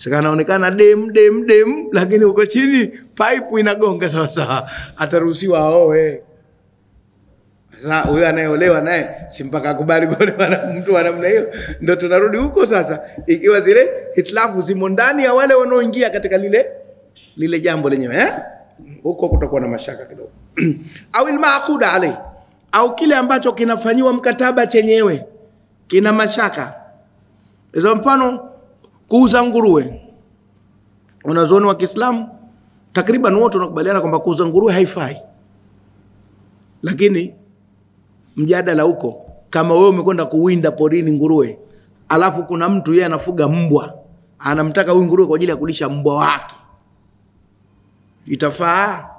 Sikanaonekana dem lakini uko chini pipe inagonga sasa ataruhusiwa aoe. Sasa huyo anayeolewa naye si mpaka akubali kuolewa na mtu wa namna hiyo. Ndio tunarudi huko sasa, ikiwa zile hitilafu zimo ndani ya wale wanaoingia katika lile jambo lenyewe, huko kutakuwa na mashaka kidogo. Au al-ma'qud alayhi, au kile ambacho kinafanywa mkataba chenyewe kina mashaka. Kwa mfano kuuza nguruwe. Wanazuoni wa Kiislamu takriban wote wanakubaliana kwamba kuuza nguruwe haifai. Lakini mjadala huko, kama wewe umekwenda kuwinda porini nguruwe, alafu kuna mtu yeye anafuga mbwa, anamtaka huyu nguruwe kwa ajili ya kulisha mbwa wake, itafaa?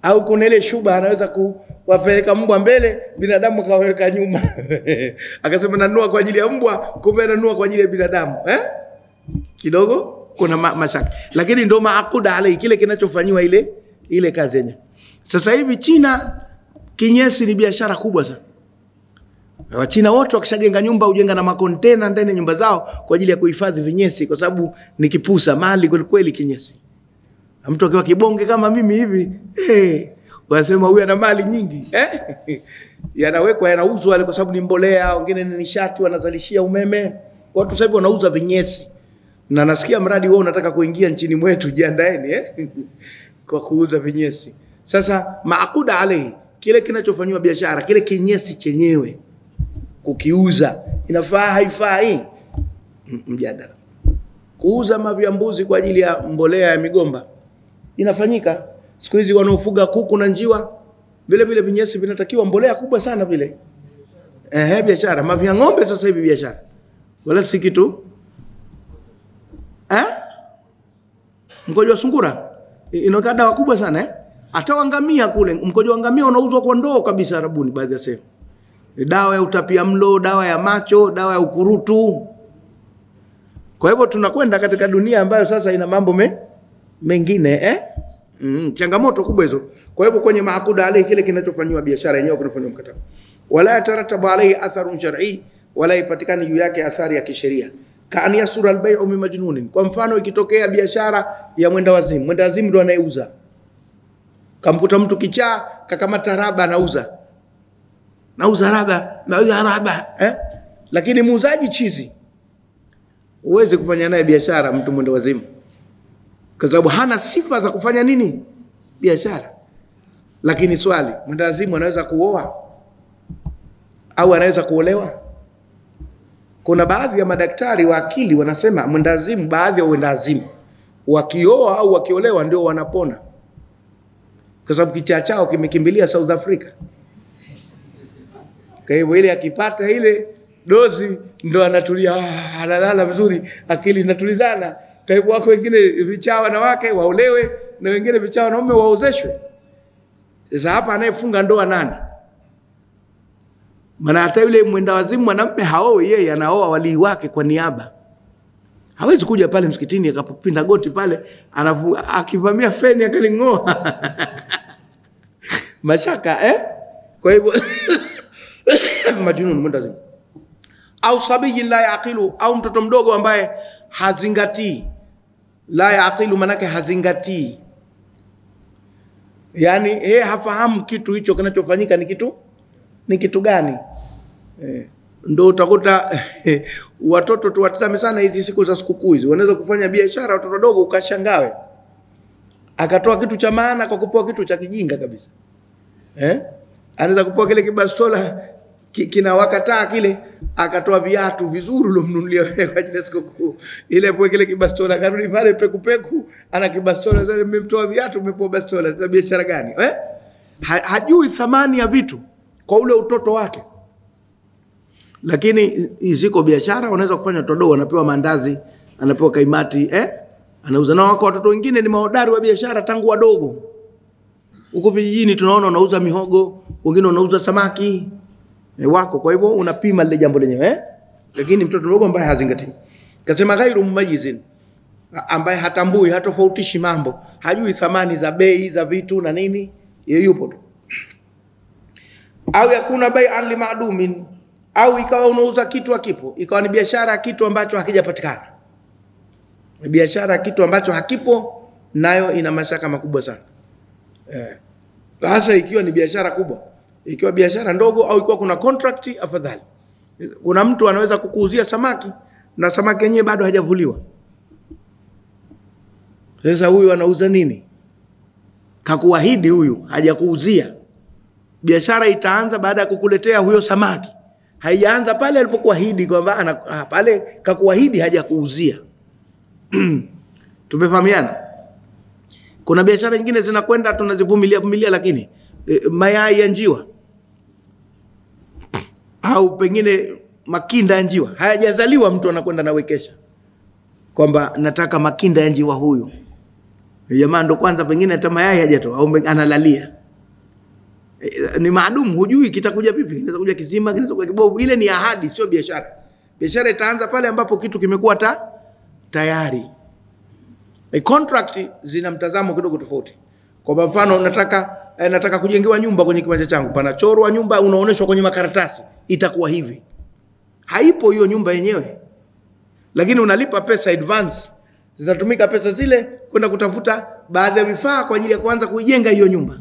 Au kuna ile shuba anaweza kuwapeleka mbwa mbele, binadamu kaweka nyuma. Akasema nanunua kwa ajili ya mbwa, kumbe nanunua kwa ajili ya binadamu. Kidogo kuna mashaka. Lakini ndio maakuda alai, kile kinachofanywa ile kazi yenyewe. Sasa hivi China kinyesi ni biashara kubwa sana. Wachina wote wakishajenga nyumba hujenga na makontena ndani ya nyumba zao kwa ajili ya kuhifadhi vinyesi, kwa sababu ni kipusa mali kweli kinyesi. Mtu akiwa kibonge kama mimi hivi, wanasema huyu ana mali nyingi. Yanawekwa yanauzwa wale kwa sababu ni mbolea, wengine ni nishati wanazalishia umeme. Watu sasa hivi wanauza vinyesi. Na nasikia mradi wao unataka kuingia nchini mwetu, jiandaeni kwa kuuza vinyesi. Sasa maakuda alayhi, kile kinachofanywa biashara, kile kinyesi chenyewe kukiuza, inafaa haifai? Mjadala. Kuuza mavi ya mbuzi kwa ajili ya mbolea ya migomba inafanyika. Siku hizi wanaofuga kuku na njiwa, vile vinyesi vinatakiwa mbolea kubwa sana vile. Biashara. Mavi ya ng'ombe sasa hivi biashara. Wala si kitu. Mkojo wa sungura inakaa dawa kubwa sana. Hata wangamia kule, mkojo wa ngamia unauzwa kwa ndoo kabisa Arabuni baadhi ya sehemu. Dawa ya utapiamlo, dawa ya macho, dawa ya ukurutu. Kwa hivyo tunakwenda katika dunia ambayo sasa ina mambo mengine, changamoto kubwa hizo. Kwa hivyo kwenye maakuda alayhi, kile kinachofanywa biashara yenyewe kinafanywa mkataba. Wala yataratabu alayhi atharun shar'i, wala ipatikani juu yake athari ya kisheria. Kaani yasura al-bay'u min majnunin. Kwa mfano ikitokea biashara ya mwenda wazimu ndo anayeuza. Kamkuta mtu kichaa kakamata raba nauza raba, lakini muuzaji chizi, uweze kufanya naye biashara mtu mwenda wazimu, kwa sababu hana sifa za kufanya nini biashara. Lakini swali, mwenda wazimu anaweza kuoa au anaweza kuolewa? Kuna baadhi ya madaktari wa akili wanasema mwenda wazimu, baadhi ya wenda wazimu wakioa au wakiolewa ndio wanapona, kwa sababu kichaa chao kimekimbilia South Africa. Kwa hivyo ile akipata ile dozi ndo anatulia, analala vizuri, akili inatulizana. Kwa hivyo wako wengine vichaa wanawake waolewe na wengine vichaa wanaume waozeshwe. Sasa hapa anayefunga ndoa nani? Maana hata yule mwenda wazimu mwanamume haoi, yeye anaoa walii wake kwa niaba. Hawezi kuja pale msikitini akapinda goti pale, akivamia feni akalingoa. Mashaka, Kwa hivyo majnun mwenda wazimu. Au sabiyi la yaqilu, au mtoto mdogo ambaye hazingatii. La yaqilu manake hazingatii. Yani hafahamu kitu hicho kinachofanyika ni kitu gani. Ndio utakuta watoto tuwatazame sana hizi siku za sikukuu hizi. Wanaweza kufanya biashara watoto dogo ukashangawe. Akatoa kitu cha maana kwa kupewa kitu cha kijinga kabisa. Anaweza kupewa kile kibastola kina wakataa kile, akatoa viatu vizuri ulomnunulia kwa ajili ya sikukuu. Ile hapo kile kibastola karudi pale peku ana kibastola, sasa nimemtoa viatu umepewa bastola. Sasa biashara gani? Hajui thamani ya vitu kwa ule utoto wake. Lakini ziko biashara wanaweza kufanya watoto dogo, anapewa mandazi, anapewa kaimati, anauza. Na wako watoto wengine ni mahodari wa biashara tangu wadogo. Huko vijijini tunaona wanauza mihogo, wengine wanauza samaki. Wako, kwa hivyo unapima lile jambo lenyewe, lakini mtoto mdogo ambaye hazingatii. Kasema ghairu mumayizin, ambaye hatambui, hatofautishi mambo, hajui thamani za bei za vitu na nini, yeye yupo tu. Au yakuna bai'an li ma'dumin, au ikawa unauza kitu hakipo, ikawa ni biashara kitu ambacho hakijapatikana. Biashara kitu ambacho hakipo, nayo ina mashaka makubwa sana. Hasa ikiwa ni biashara kubwa. Ikiwa biashara ndogo au ikiwa kuna contract, afadhali. Kuna mtu anaweza kukuuzia samaki na samaki yenyewe bado hajavuliwa. Sasa huyu anauza nini? Kakuahidi huyu, hajakuuzia. Biashara itaanza baada ya kukuletea huyo samaki. Haijaanza pale alipokuahidi kwamba pale kakuahidi hajakuuzia. Tumefahamiana? Kuna biashara nyingine zinakwenda tunazivumilia lakini mayai ya njiwa au pengine makinda ya njiwa hayajazaliwa, mtu anakwenda nawekesha kwamba nataka makinda ya njiwa huyu. Jamaa ndo kwanza pengine hata mayai hajatoa au analalia. Ni maadum, hujui kitakuja vipi, kinaweza kuja kizima, kinaweza kuja kibovu. Ile ni ahadi, sio biashara. Biashara itaanza pale ambapo kitu kimekuwa tayari. Contract zina mtazamo kidogo tofauti. Kwa mfano nataka kujengewa nyumba kwenye kiwanja changu, panachorwa nyumba, unaonyeshwa kwenye makaratasi, itakuwa hivi. Haipo hiyo nyumba yenyewe, lakini unalipa pesa advance, zinatumika pesa zile kwenda kutafuta baadhi ya vifaa kwa ajili ya kuanza kuijenga hiyo nyumba.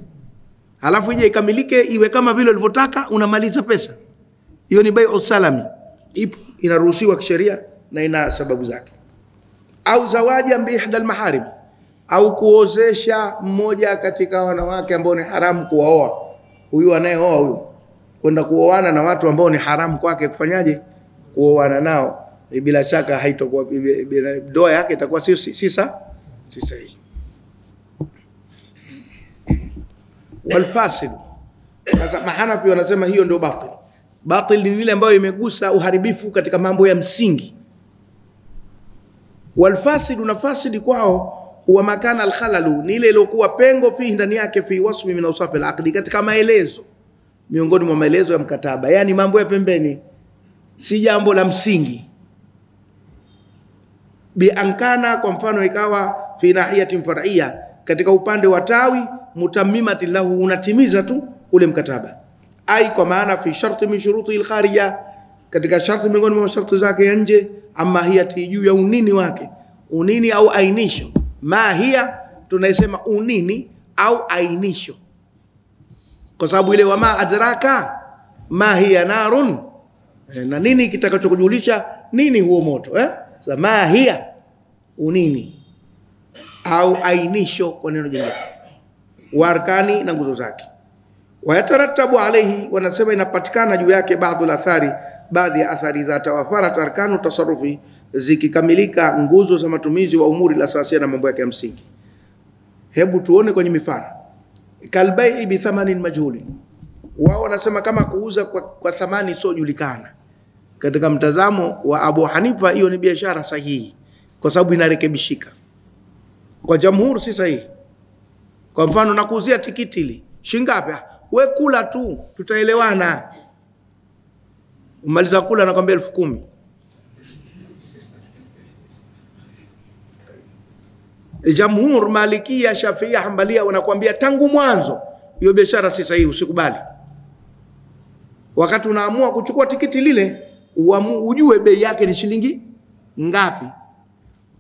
Halafu ije ikamilike iwe kama vile ulivyotaka, unamaliza pesa. Hiyo ni bai'u salami. Ipo, inaruhusiwa kisheria na ina sababu zake. Au zawaji bi ihdal maharim, au kuozesha mmoja katika wanawake ambao ni haramu kuwaoa. Huyu anayeoa huyu kwenda kuoana na watu ambao ni haramu kwake kufanyaje? Kuoana nao. Bila shaka haitakuwa ndoa yake itakuwa si sahihi. Walfasid, sasa Mahanafi wanasema hiyo ndio batil. Batil ni ile ambayo imegusa uharibifu katika mambo ya msingi. Walfasid, na fasidi kwao huwa makana alkhalalu, ni ile iliyokuwa pengo fihi, ndani yake, fi wasfi min awsaf alaqdi, katika maelezo miongoni mwa maelezo ya mkataba, yani mambo ya pembeni, si jambo la msingi. Bi ankana, kwa mfano ikawa fi nahiyatin far'iyya, katika upande wa tawi, mutammimati lahu, unatimiza tu ule mkataba. Ai kwa maana fi sharti min shuruti al-kharija, katika sharti miongoni mwa sharti zake ya nje. Ama hiya tiju ya unini wake, unini au ainisho. Ma hiya tunaisema unini au ainisho, kwa sababu ile wama adraka ma hiya narun, na nini kitakachokujulisha nini huo moto sasa ma hiya unini au ainisho kwa neno jingine. Warkani, na nguzo zake. Wayatarattabu alayhi, wanasema inapatikana juu yake baadhi ya athari za tawafarat arkanu tasarrufi, zikikamilika nguzo za matumizi wa umuri la asasia na mambo yake ya msingi. Hebu tuone kwenye mifano. Kalbai bi thamanin majhuli, wao wanasema kama kuuza kwa thamani sio julikana. Katika mtazamo wa Abu Hanifa hiyo ni biashara sahihi, kwa sababu inarekebishika. Kwa jamhuri si sahihi. Kwa mfano nakuuzia tikiti hili shingapi? We kula tu, tutaelewana. Umaliza kula nakwambia 10,000. Jamhur, Malikia, Shafiia, Hanbalia wanakuambia tangu mwanzo hiyo biashara si sahihi, usikubali. Wakati unaamua kuchukua tikiti lile, ujue bei yake ni shilingi ngapi.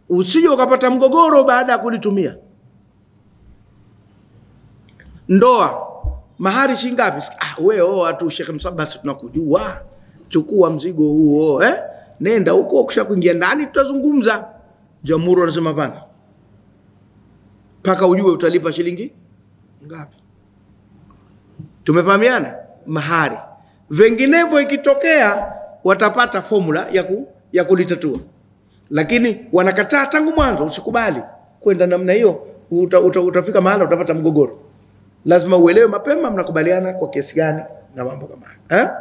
Usije ukapata mgogoro baada ya kulitumia. Ndoa, mahari shingapi? Wewe watu Sheikh Msabasi tunakujua. Chukua mzigo huo, nenda huko, kisha kuingia ndani tutazungumza. Jamhuri wanasema hapana, paka ujue utalipa shilingi ngapi. Tumefahamiana? Mahari. Vinginevyo ikitokea watapata formula ya kulitatua. Lakini wanakataa tangu mwanzo, usikubali kwenda namna hiyo, utafika mahali utapata mgogoro. Lazima uelewe mapema mnakubaliana kwa kiasi gani na mambo kama haya.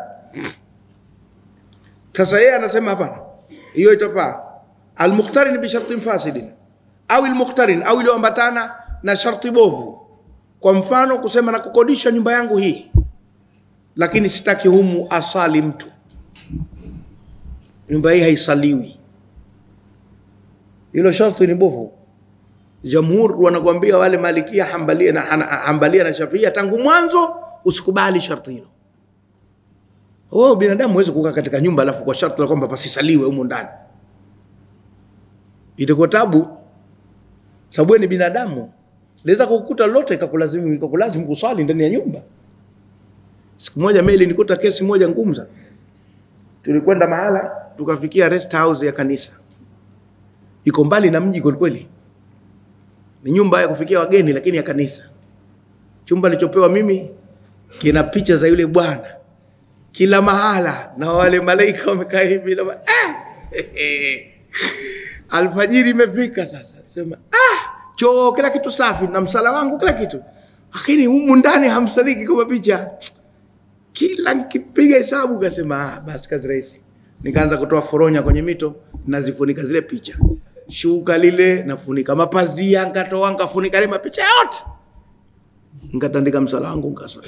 Sasa yeye anasema hapana, hiyo itafaa. Al-muqtarin bi shartin fasidin, au al-muqtarin, au iliyoambatana na sharti bovu. Kwa mfano kusema na kukodisha nyumba yangu hii, lakini sitaki humu asali mtu, nyumba hii haisaliwi. Hilo sharti ni bovu. Jamhur wanakuambia wale Malikia, Hanbalia na Shafia tangu mwanzo usikubali sharti hilo. Binadamu hawezi kukaa katika nyumba alafu kwa sharti la kwamba pasisaliwe humo ndani. itakuwa tabu, sababu ni binadamu. Leza kukuta lote ikakulazimu kusali ndani ya nyumba. Siku moja mimi nilikuta kesi moja ngumu sana. Tulikwenda mahala tukafikia rest house ya kanisa. Iko mbali na mji kweli. Ni nyumba ya kufikia wageni lakini ya kanisa. Chumba nilichopewa mimi kina picha za yule bwana kila mahala na wale malaika wamekaa hivi na alfajiri imefika sasa. Sema choo kila kitu safi na msala wangu kila kitu. Lakini humu ndani hamsaliki kwa picha. Kila nikipiga hesabu kasema basi kazi rahisi. Nikaanza kutoa foronya kwenye mito nazifunika zile picha. Shuka lile nafunika, mapazia nikatoa nikafunika ile mapicha yote. Nikatandika msala wangu nikasali.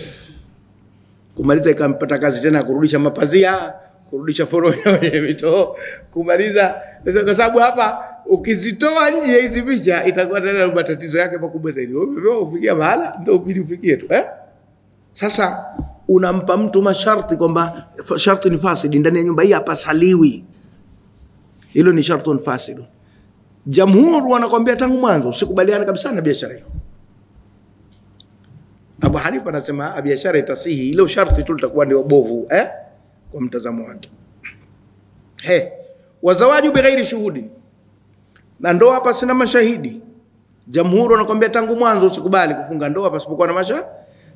Kumaliza ikampata kazi tena kurudisha mapazia, kurudisha foronya kwenye mito, kumaliza kwa sababu hapa ukizitoa nje hizi picha itakuwa tena matatizo yake makubwa zaidi. Wewe ufikia mahala ndio ubidi ufikie tu Sasa unampa mtu masharti kwamba sharti ni fasidi ndani ya nyumba hii hapa saliwi. Hilo ni shartun fasid. Jamhuri wanakuambia tangu mwanzo usikubaliane kabisa na biashara hiyo. Abu Hanifa anasema biashara itasihi, ile sharti tu litakuwa ndio bovu kwa mtazamo wake. Wazawaju bighairi shuhudi. Na ndoa hapa sina mashahidi. Jamhuri wanakuambia tangu mwanzo usikubali kufunga ndoa pasipokuwa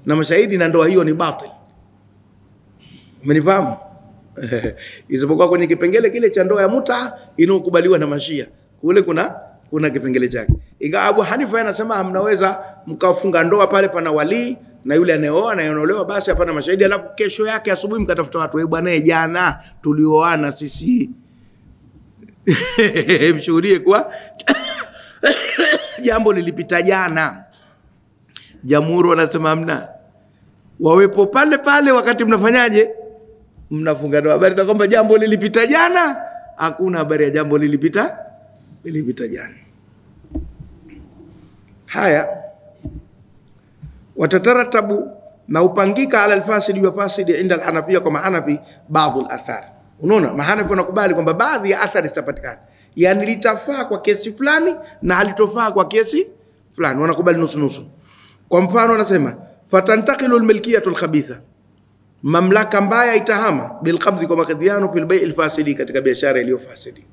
na mashahidi, na ndoa hiyo ni batil. Umenifahamu? Isipokuwa kwenye kipengele kile cha ndoa ya muta inokubaliwa na Mashia. Kule kuna kipengele chake. Ingawa Abu Hanifa anasema mnaweza mkafunga ndoa pale pana wali na yule anayeoa na anaolewa, basi hapana mashahidi, alafu kesho yake asubuhi mkatafuta watu, bwana jana tulioana sisi. Mshuhudie kwa jambo lilipita jana. Jamhuri wanasema mna wawepo pale wakati mnafanyaje, mnafunga ndoa. Habari za kwamba jambo lilipita jana, hakuna habari ya jambo lilipita jana. Haya watataratabu na upangika ala alfasidi wa fasidi inda alhanafia kwa mahanafi baadhi alathar. Unaona mahanafi wanakubali kwamba baadhi ya athari zitapatikana, yani litafaa kwa kesi fulani na halitofaa kwa kesi fulani, wanakubali nusu. Kwa mfano wanasema fatantaqilu almilkiyatu alkhabitha, mamlaka mbaya itahama bilqabdhi kwa makadhiano fil bay' alfasidi, katika biashara iliyo fasidi.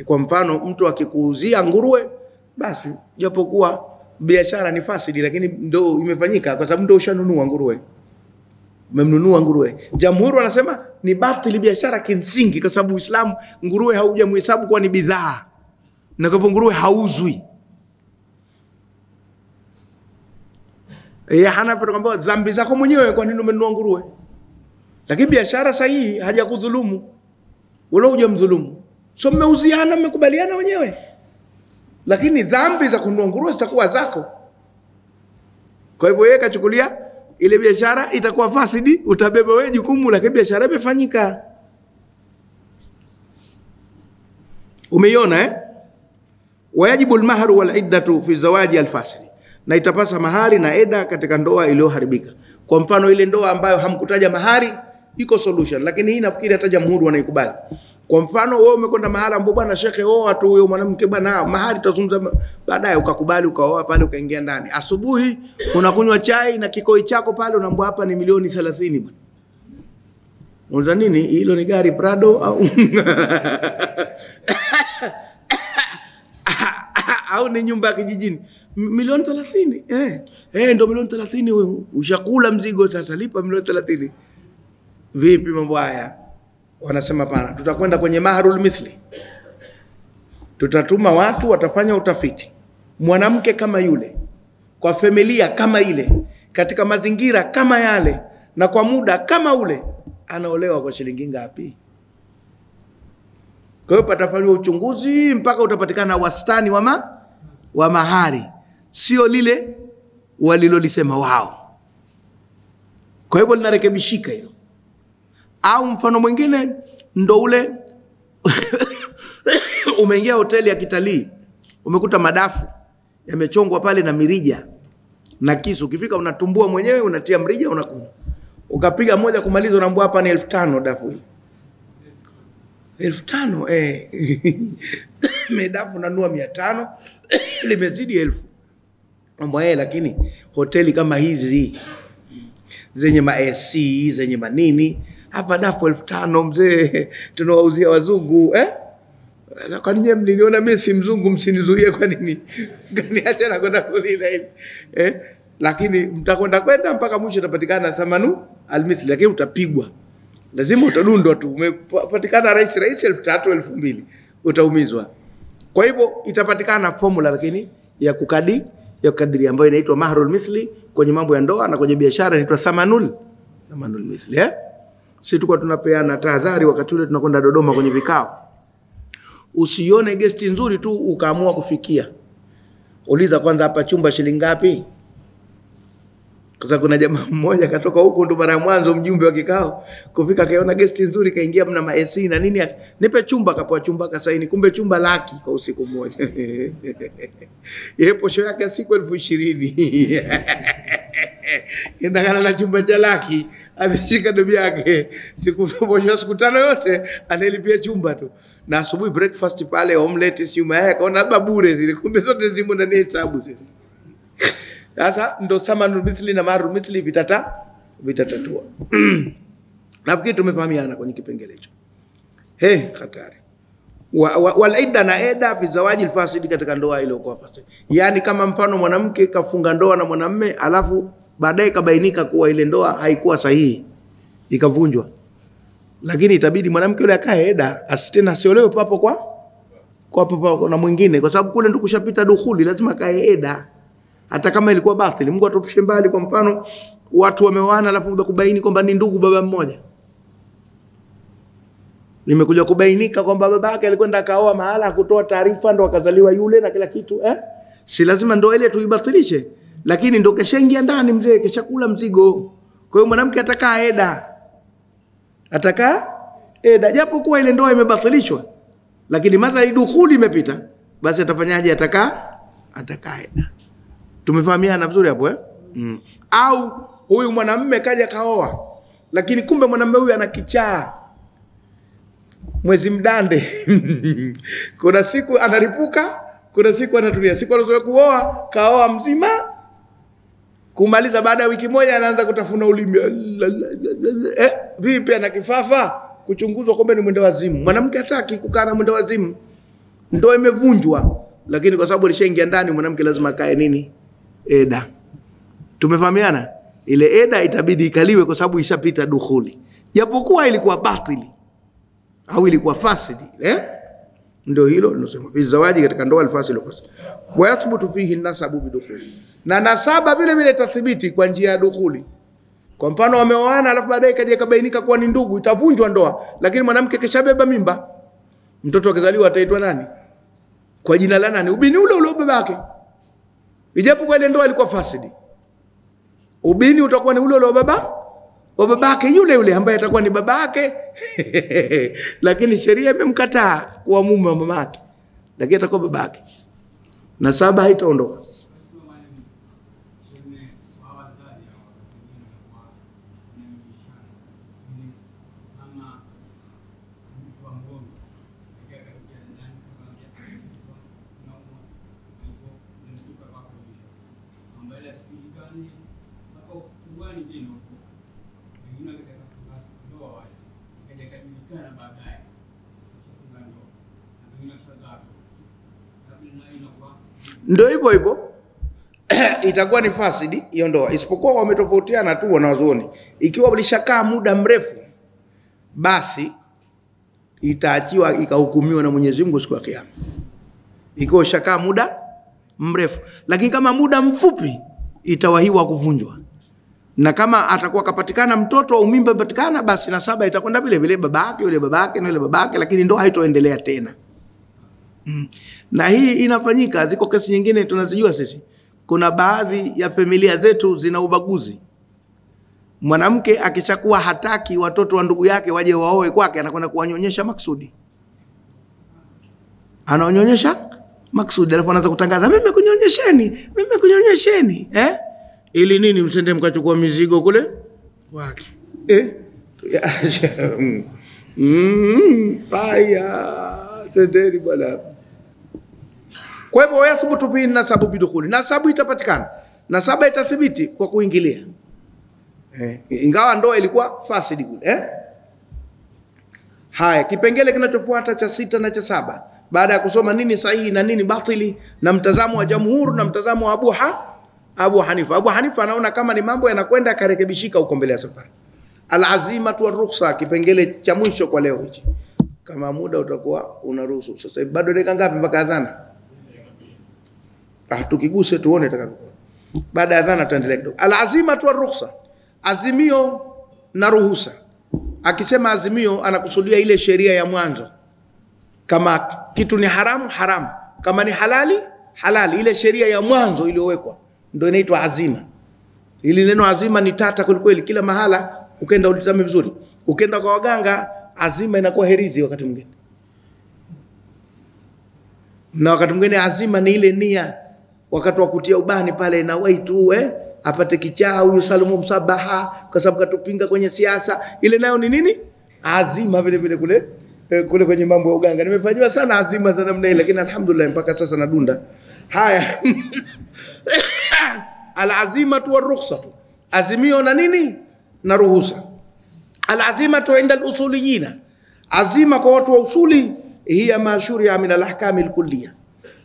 Kwa mfano mtu akikuuzia nguruwe, basi japokuwa biashara ni fasidi lakini ndo imefanyika kwa sababu ndo ushanunua nguruwe. Umemnunua nguruwe. Jamhuri wanasema ni batili biashara kimsingi kwa sababu Uislamu nguruwe haujamhesabu kuwa ni bidhaa. Na kwa hivyo nguruwe hauzwi. Hanafi kwamba dhambi zako mwenyewe kwa nini umenunua nguruwe. Lakini biashara sahihi hajakudhulumu. Wala hujamdhulumu. So mmeuziana, mmekubaliana wenyewe. Lakini dhambi za kununua nguruwe zitakuwa zako. Kwa hivyo yeye kachukulia ile biashara itakuwa fasidi, utabeba wewe jukumu, lakini biashara imefanyika. Umeiona wajibu almahru wal iddatu fi zawaji alfasidi, na itapasa mahari na eda katika ndoa iliyoharibika. Kwa mfano ile ndoa ambayo hamkutaja mahari iko solution, lakini hii nafikiri hata jamhuri wanaikubali. Kwa mfano wewe umekwenda mahala ambapo bwana shekhe oa tu huyo mwanamke bwana, mahari tazungumza baadaye, ukakubali ukaoa pale ukaingia ndani. Asubuhi unakunywa chai na kikoi chako pale, unaambia hapa ni milioni 30 bwana. Unataka nini? Hilo ni gari Prado au au ni nyumba ya kijijini? Milioni 30. Ndio milioni 30 wewe. Ushakula mzigo sasa, lipa milioni 30. Vipi mambo haya? Wanasema pana, tutakwenda kwenye maharul mithli. Tutatuma watu watafanya utafiti. Mwanamke kama yule, kwa familia kama ile, katika mazingira kama yale, na kwa muda kama ule, anaolewa kwa shilingi ngapi? Kwa hiyo patafanywa uchunguzi mpaka utapatikana wastani wa mahari, sio lile walilolisema wao. Kwa hivyo linarekebishika hilo. Au mfano mwingine ndo ule umeingia hoteli ya kitalii, umekuta madafu yamechongwa pale na mirija na kisu, ukifika unatumbua mwenyewe, unatia mrija, unakunywa. Ukapiga moja kumaliza, unaambia hapa ni 1500 dafu hili. 1500 Medafu nanua 500 limezidi 1000. Mbona lakini hoteli kama hizi zenye ma AC zenye manini hapa dafu 5000 mzee tunawauzia wazungu kwa nini mliniona mimi si mzungu msinizuie kwa nini ganiacha na kwenda kulila hivi lakini mtakwenda mpaka mwisho utapatikana thamanu almithli lakini utapigwa lazima utadundwa tu umepatikana rais 3000 2000 utaumizwa. Kwa hivyo itapatikana formula lakini ya kukadiri ambayo inaitwa mahrul mithli kwenye mambo ya ndoa na kwenye biashara inaitwa thamanul mithli sisi tulikuwa tunapeana tahadhari wakati ule tunakwenda Dodoma kwenye vikao. Usione guest nzuri tu ukaamua kufikia. Uliza kwanza hapa chumba shilingi ngapi? Kwa kuna jamaa mmoja katoka huko ndo mara ya mwanzo mjumbe wa kikao kufika kaona guest nzuri kaingia mna ma AC na nini nipe chumba kapoa chumba kasaini kumbe chumba laki kwa usiku mmoja. Yeye posho yake siku 20,000. Ndakana na chumba cha laki alishika dobi yake siku 5 yote analipia chumba tu na asubuhi breakfast pale omelette siuma yake kaona babure zile kumbe zote zimo ndani ya hesabu zile. Sasa ndo thamanul mithli na mahrul mithli vitatatua. Nafikiri tumefahamiana kwenye kipengele hicho. Hatari. Wal idda na eda fi zawaji alfasidi katika ndoa ile kwa fasidi. Yaani kama mfano mwanamke kafunga ndoa na mwanamume alafu baadaye kabainika kuwa ile ndoa haikuwa sahihi ikavunjwa. Lakini itabidi mwanamke yule akae eda asitena siolewe papo kwa na mwingine kwa sababu kule ndo kushapita dukhuli lazima kae eda. Hata kama ilikuwa batili Mungu atupushe mbali kwa mfano watu wameoana alafu kubaini kwamba ni ndugu baba mmoja. Nimekuja kubainika kwamba babake alikwenda kaoa mahala kutoa taarifa ndo akazaliwa yule na kila kitu si lazima ndo ile tuibatilishe lakini ndo keshaingia ndani mzee keshakula mzigo. Kwa hiyo mwanamke atakaa eda japo kuwa ile ndoa imebatilishwa lakini madhali dukhuli imepita basi atafanyaje atakaa eda. Tumefahamiana vizuri hapo Au huyu mwanamume kaja kaoa lakini kumbe mwanamume huyu ana kichaa mwezi mdande. Kuna siku anaripuka, kuna siku anatulia. Siku anazoea kuoa, kaoa mzima. Kumaliza baada ya wiki moja anaanza kutafuna ulimi. Vipi ana kifafa? Kuchunguzwa kumbe ni mwenda wazimu. Mwanamke hataki kukaa na mwenda wazimu. Ndoa imevunjwa, lakini kwa sababu alishaingia ndani mwanamke lazima kae nini? Eda. Tumefahamiana? Ile eda itabidi ikaliwe kwa sababu ishapita dukhuli. Japokuwa ilikuwa batili au ilikuwa fasidi, ndio hilo linasema bizawaji katika ndoa alfasili fasidi. Wa yathbutu fihi nasabu bidukhuli. Na nasaba vile vile tathibiti kwa njia ya dukhuli. Kwa mfano wameoana alafu baadaye kaja kabainika kuwa ni ndugu, itavunjwa ndoa, lakini mwanamke keshabeba mimba. Mtoto akizaliwa ataitwa nani? Kwa jina la nani? Ubini ule ule babake. Ijapo kwa ile ndoa ilikuwa fasidi. Ubini utakuwa ni ule ule wa babake yule ambaye atakuwa ni babake. Lakini sheria imemkataa kuwa mume wa mamake. Lakini atakuwa babake. Nasaba haitaondoka. Ndio hivyo itakuwa ni fasidi hiyo ndoa, isipokuwa wametofautiana tu wanazuoni. Ikiwa ulishakaa muda mrefu basi itaachiwa ikahukumiwa na Mwenyezi Mungu siku ya kiyama. Ikiwa ushakaa muda mrefu, lakini kama muda mfupi itawahiwa kuvunjwa. Na kama atakuwa kapatikana mtoto au mimba patikana basi nasaba itakwenda vile vile babake yule babake na yule babake, lakini ndoa haitoendelea tena. Na hii inafanyika, ziko kesi nyingine tunazijua sisi. Kuna baadhi ya familia zetu zina ubaguzi. Mwanamke akishakuwa hataki watoto wa ndugu yake waje waoe kwake, anakwenda kuwanyonyesha maksudi. Anaonyonyesha maksudi, alafu anaanza kutangaza mimi kunyonyesheni, ili nini? Msende mkachukua mizigo kule wake. Paya tendeni bwana. Kwa hivyo yathubutu fi nasabu bidukhuli, nasabu itapatikana, nasaba itathibiti kwa kuingilia. Ingawa ndoa ilikuwa fasidi kule. Haya, kipengele kinachofuata cha 6 na cha 7, baada ya kusoma nini sahihi na nini batili na mtazamo wa jamhuri na mtazamo wa Abu Hanifa. Abu Hanifa anaona kama ni mambo yanakwenda karekebishika huko mbele ya safari. Al-azimatu war-rukhsa, kipengele cha mwisho kwa leo hichi. Kama muda utakuwa unaruhusu. Sasa bado dakika ngapi mpaka adhana? Tukiguse tuone itakavyokuwa. Baada ya adhana tuendelee kidogo. Al-azimatu war-rukhsa, azimio na ruhusa. Akisema azimio anakusudia ile sheria ya mwanzo. Kama kitu ni haramu, haramu. Kama ni halali, halali. Ile sheria ya mwanzo iliyowekwa ndio inaitwa azima. Ili neno azima ni tata kweli, kila mahala ukenda ulitame vizuri. Ukenda kwa waganga azima inakuwa herizi wakati mwingine. Na wakati mwingine azima ni ile nia wakati wa kutia ubani pale na waitu apate kichaa huyu Salumu Msabaha kwa sababu katupinga kwenye siasa. Ile nayo ni nini? Azima vile vile kule kwenye mambo ya uganga. Nimefanywa sana azima za namna ile, lakini alhamdulillah mpaka sasa nadunda. Haya. Al-azimatu war-rukhsatu, azimio na nini? Na ruhusa. Al-azimatu inda al-usuliyina, azima kwa watu wa usuli, hiya ma shuri'a min al-ahkam al-kulliyah,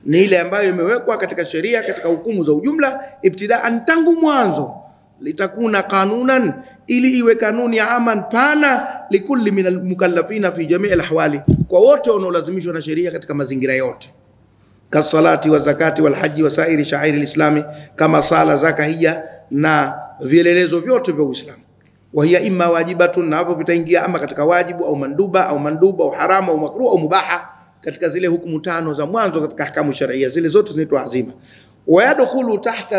ni ile ambayo imewekwa katika sheria, katika hukumu za ujumla, ibtidaan, tangu mwanzo, litakuna kanunan, ili iwe kanuni ya aman pana, likulli min al-mukallafina fi jami' al-ahwali, kwa wote wanaolazimishwa na sheria katika mazingira yote. Kasalati wa zakati wal haji wa sairi shairi al-islami, kama sala, zaka, hija na vielelezo vyote vya Uislamu. Wa hiya imma wajibatun, na hapo vitaingia ama katika wajibu au manduba au haramu au makruh au mubaha, katika zile hukumu 5 za mwanzo katika ahkamu sharia, zile zote zinaitwa azima. Wa yadkhulu tahta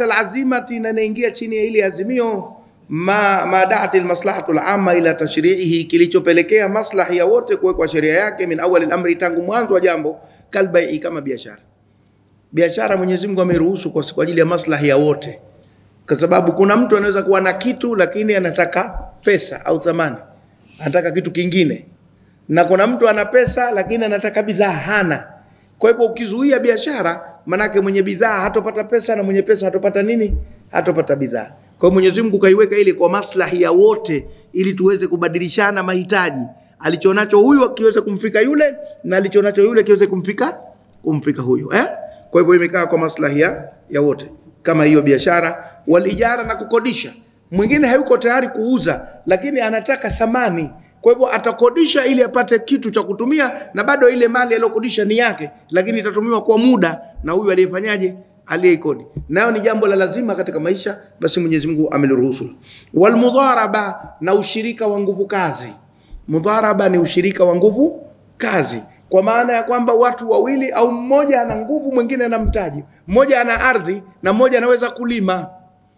al-azimati, na inaingia chini ya ile azimio ma da'at al-maslahatu al-amma ila tashri'ihi, kilichopelekea maslahi ya wote kuwekwa sheria yake, min awwal al-amri, tangu mwanzo wa jambo, kalbai, kama biashara. Biashara Mwenyezi Mungu ameruhusu kwa ajili ya maslahi ya wote, kwa sababu kuna mtu anaweza kuwa na kitu lakini anataka pesa au thamani, anataka kitu kingine, na kuna mtu ana pesa lakini anataka bidhaa hana. Kwa hivyo ukizuia biashara, manake mwenye bidhaa hatopata pesa na mwenye pesa hatopata nini? Hatopata bidhaa. Kwa hiyo Mwenyezi Mungu kaiweka ile kwa maslahi ya wote, ili tuweze kubadilishana mahitaji. Alichonacho huyu kiweze kumfika yule, na alichonacho yule kiweze kumfika huyu. Kwa hivyo imekaa kwa maslahi ya wote, kama hiyo biashara. Walijara, na kukodisha. Mwingine hayuko tayari kuuza lakini anataka thamani, kwa hivyo atakodisha ili apate kitu cha kutumia, na bado ile mali aliyokodisha ni yake, lakini itatumiwa kwa muda na huyu aliyefanyaje, aliyeikodi. Nayo ni jambo la lazima katika maisha, basi Mwenyezi Mungu ameliruhusu. Wal mudharaba, na ushirika wa nguvu kazi. Mudharaba ni ushirika wa nguvu kazi, kwa maana ya kwamba watu wawili au mmoja ana nguvu, mwingine ana mtaji. Mmoja ana ardhi na mmoja anaweza kulima.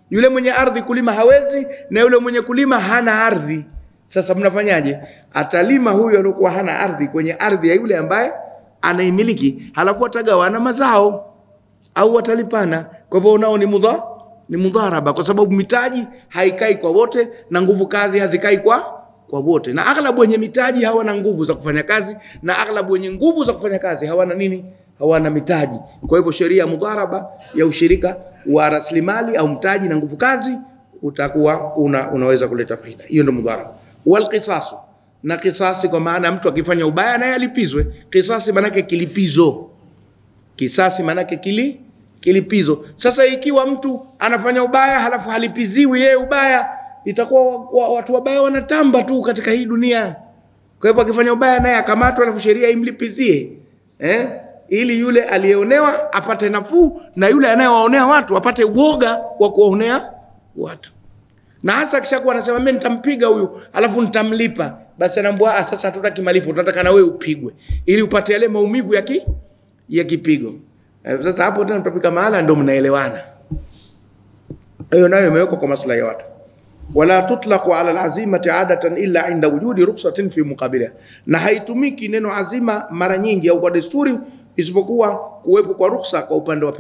Yule mwenye ardhi kulima hawezi, na yule mwenye kulima hana ardhi. Sasa mnafanyaje? Atalima huyo aliyokuwa hana ardhi kwenye ardhi ya yule ambaye anaimiliki, halafu atagawana mazao au watalipana. Kwa hivyo unao ni mudharaba, kwa sababu mitaji haikai kwa wote na nguvu kazi hazikai kwa wote, na aghlabu wenye mitaji hawana nguvu za kufanya kazi, na aghlabu wenye nguvu za kufanya kazi hawana nini? Hawana mitaji. Kwa hivyo sheria ya mudharaba ya ushirika wa rasilimali au mtaji na nguvu kazi utakuwa unaweza kuleta faida. Hiyo ndio mudharaba. Wal qisasu, na kisasi, kwa maana mtu akifanya ubaya naye alipizwe. Kisasi manake kilipizo. Kisasi manake kilipizo. Sasa ikiwa mtu anafanya ubaya halafu halipiziwi yeye ubaya, itakuwa watu wabaya wanatamba tu katika hii dunia. Kwa hivyo akifanya ubaya naye akamatwa, alafu sheria imlipizie, ili yule aliyeonewa apate nafuu, na yule anayewaonea watu apate uoga wa kuonea watu. Na hasa kishakuwa anasema mimi nitampiga huyu alafu nitamlipa, basi anaambia sasa hatutaki malipo, tunataka na wewe upigwe ili upate yale maumivu ya kipigo. Sasa hapo tena tutapika mahala ndio mnaelewana. Hiyo nayo imewekwa kwa maslahi ya watu. Wala tutlaqu ala alazimati adatan illa inda wujudi rukhsatin fi muqabilha, na haitumiki neno azima mara nyingi au kwa desturi isipokuwa kuwepo kwa rukhsa kwa upande wa